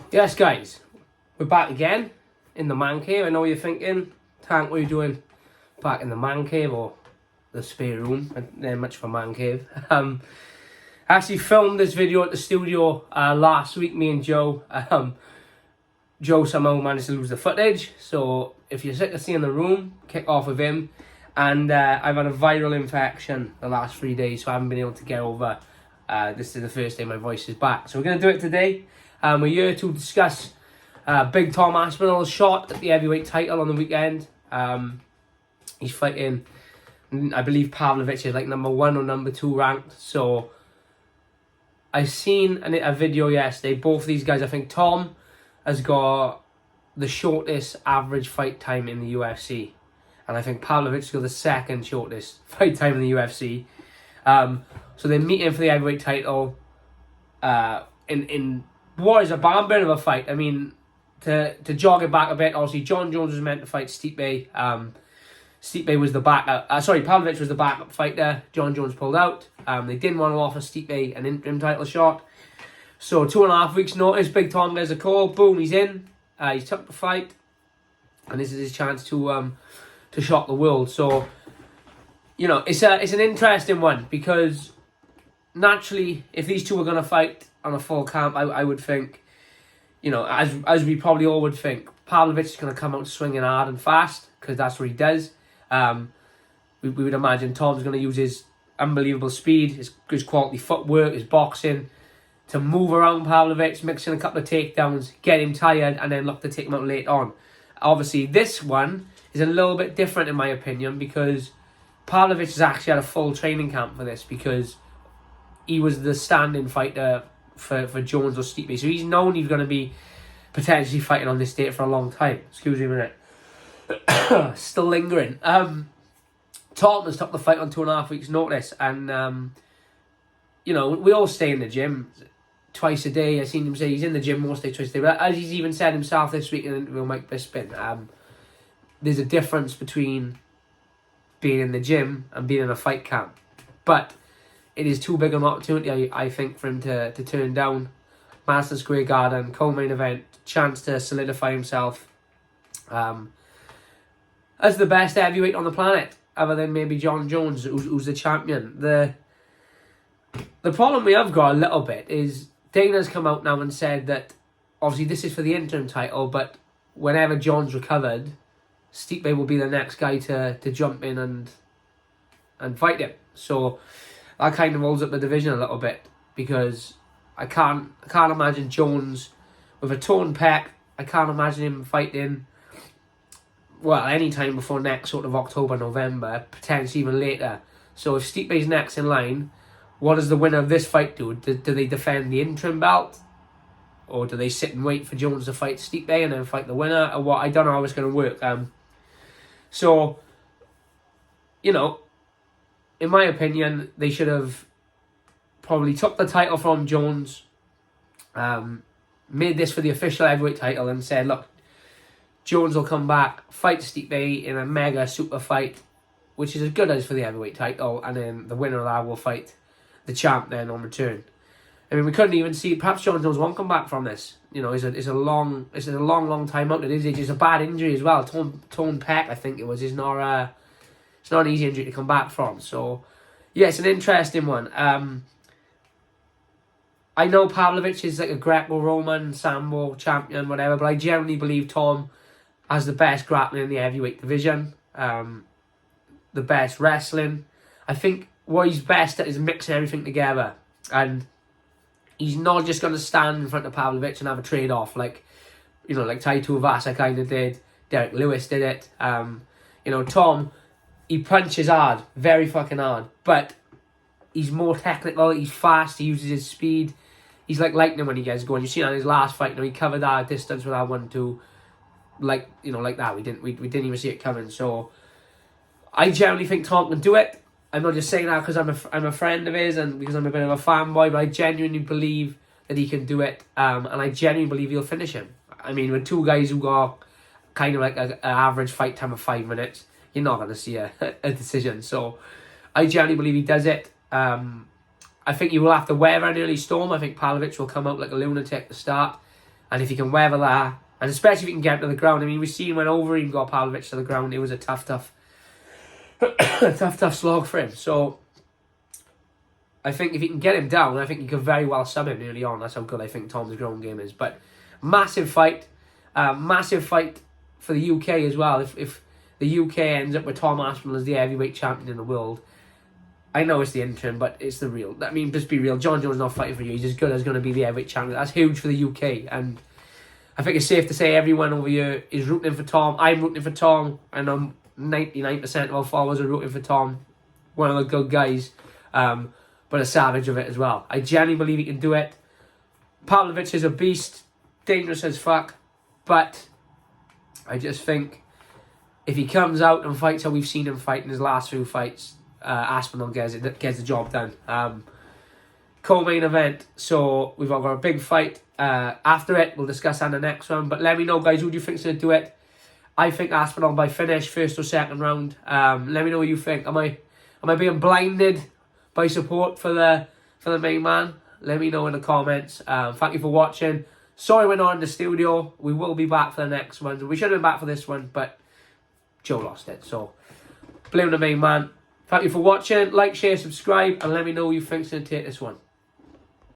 Yes, guys, we're back again in the man cave. I know you're thinking, Tank, what are you doing back in the man cave or the spare room? They're much of a man cave. I actually filmed this video at the studio last week, me and Joe. Joe somehow managed to lose the footage, so if you're sick of seeing the room, kick off with him. And I've had a viral infection the last 3 days, so I haven't been able to get over. This is the first day my voice is back. So we're going to do it today. We're here to discuss big Tom Aspinall's shot at the heavyweight title on the weekend. He's fighting, I believe Pavlovich is like number 1 or number 2 ranked. So I seen a video yesterday. Both of these guys, I think Tom has got the shortest average fight time in the UFC. And I think Pavlovich has got the second shortest fight time in the UFC. So they're meeting for the heavyweight title in what is a barn burner of a fight. I mean, to jog it back a bit, obviously John Jones was meant to fight Stipe. Stipe was the backup. Pavlovich was the backup fighter. John Jones pulled out. They didn't want to offer Stipe an interim title shot. So 2.5 weeks notice, Big Tom gets a call. Boom, he's in. He's took the fight, and this is his chance to shock the world. So, you know, it's an interesting one because naturally, if these two are going to fight on a full camp, I would think, you know, as we probably all would think, Pavlovich is going to come out swinging hard and fast because that's what he does. We would imagine Tom's going to use his unbelievable speed, his quality footwork, his boxing to move around Pavlovich, mix in a couple of takedowns, get him tired, and then look to take him out late on. Obviously, this one is a little bit different in my opinion because Pavlovich has actually had a full training camp for this because he was the stand-in fighter for Jones or Stipe. So he's known he's going to be potentially fighting on this date for a long time. Excuse me a minute. Still lingering. Tom has took the fight on 2.5 weeks' notice. And, you know, we all stay in the gym twice a day. I've seen him say he's in the gym most days, twice a day. But as he's even said himself this week in an interview with Mike Bisping, there's a difference between being in the gym and being in a fight camp. But it is too big an opportunity, I think, for him to turn down. Madison Square Garden, co-main event, chance to solidify himself as the best heavyweight on the planet, other than maybe John Jones, who's the champion. The problem we have got a little bit is Dana's come out now and said that obviously this is for the interim title, but whenever John's recovered, Stipe will be the next guy to jump in and fight him. So that kind of rolls up the division a little bit because I can't imagine Jones with a torn pec. I can't imagine him fighting any time before next sort of October, November, potentially even later. So if Stipe's next in line, what does the winner of this fight do? Do they defend the interim belt? Or do they sit and wait for Jones to fight Stipe and then fight the winner? Or what? I don't know how it's going to work. So, you know, in my opinion, they should have probably took the title from Jones, made this for the official heavyweight title and said, look, Jones will come back, fight Stipe in a mega super fight, which is as good as for the heavyweight title, and then the winner of that will fight the champ then on return. I mean, we couldn't even see, perhaps John Jones won't come back from this. You know, it's a long time out at his age. It's a bad injury as well. Torn pec, I think it was. It's not an easy injury to come back from. So, yeah, it's an interesting one. I know Pavlovich is like a Greco-Roman, Sambo champion, whatever, but I generally believe Tom has the best grappling in the heavyweight division, the best wrestling. I think what he's best at is mixing everything together. And he's not just going to stand in front of Pavlovich and have a trade-off like Tai Tuivasa kind of did. Derek Lewis did it. You know, Tom, he punches hard, very fucking hard, but he's more technical, he's fast, he uses his speed. He's like lightning when he gets going. You see on his last fight, you know, he covered that distance with that 1-2, like that. We didn't even see it coming. So I generally think Tom can do it. I'm not just saying that because I'm a friend of his and because I'm a bit of a fanboy, but I genuinely believe that he can do it, and I genuinely believe he'll finish him. I mean, with two guys who got kind of like an average fight time of 5 minutes, you're not going to see a decision. So I genuinely believe he does it. I think he will have to weather an early storm. I think Pavlovich will come out like a lunatic to start. And if he can weather that, and especially if he can get him to the ground. I mean, we've seen when Overeem got Pavlovich to the ground, it was a tough slog for him. So I think if he can get him down, I think he could very well sub him early on. That's how good I think Tom's ground game is. But massive fight for the UK as well. If the UK ends up with Tom Aspinall as the heavyweight champion in the world, I know it's the interim, but it's the real. I mean, just be real. John Jones not fighting for you. He's as good as going to be the heavyweight champion. That's huge for the UK, and I think it's safe to say everyone over here is rooting for Tom. I'm rooting for Tom, and I'm 99% of our followers are rooting for Tom. One of the good guys, but a savage of it as well. I genuinely believe he can do it. Pavlovich is a beast, dangerous as fuck, but I just think if he comes out and fights how we've seen him fight in his last few fights, Aspinall gets the job done. Co-main event, so we've all got a big fight. After it, we'll discuss on the next one. But let me know, guys, who do you think's going to do it? I think Aspinall by finish, first or second round. Let me know what you think. Am I being blinded by support for the main man? Let me know in the comments. Thank you for watching. Sorry we're not in the studio. We will be back for the next one. We should have been back for this one, but Joe lost it. So blame the main man. Thank you for watching. Like, share, subscribe, and let me know who you think's going to take this one.